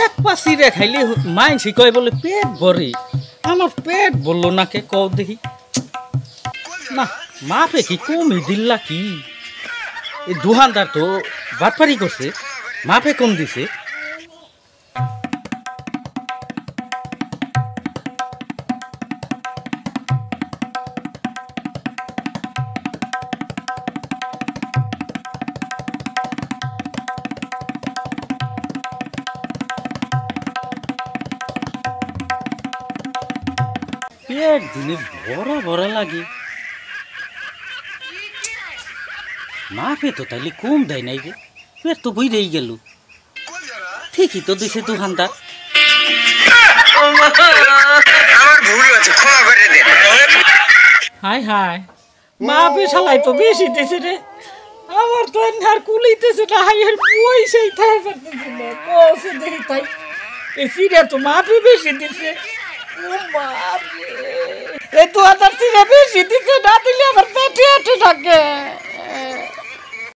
এক পাশিরে খাইলে মাইনসি কয় বলে পেট ভরে, আমার পেট বললো না কে কও দেখি। না মাপে কি কমই দিল্লা কি, এই দোকানদার তো বাটপারি করছে, মাপে কম দিছে। পেট দিনে ভরা ভরা লাগে, মাপে তো তাইলে কম দেয় নাই রে, পেট তো বইরেই গেল। ঠিকই তো দিছে দোকানদার। হাই হাই, মাপে শালাই তো বেশি দিছে রে, আমার তো আর কুলিতেছে না। হাই আর পয়সাই থাই পারতেছে না, কসে দেখি তাই এই সিরে তো মাপে বেশি দিছে। এই তো আদার সিরে বেশি দিছে, না দিলে আমার পেটে আটে থাকে।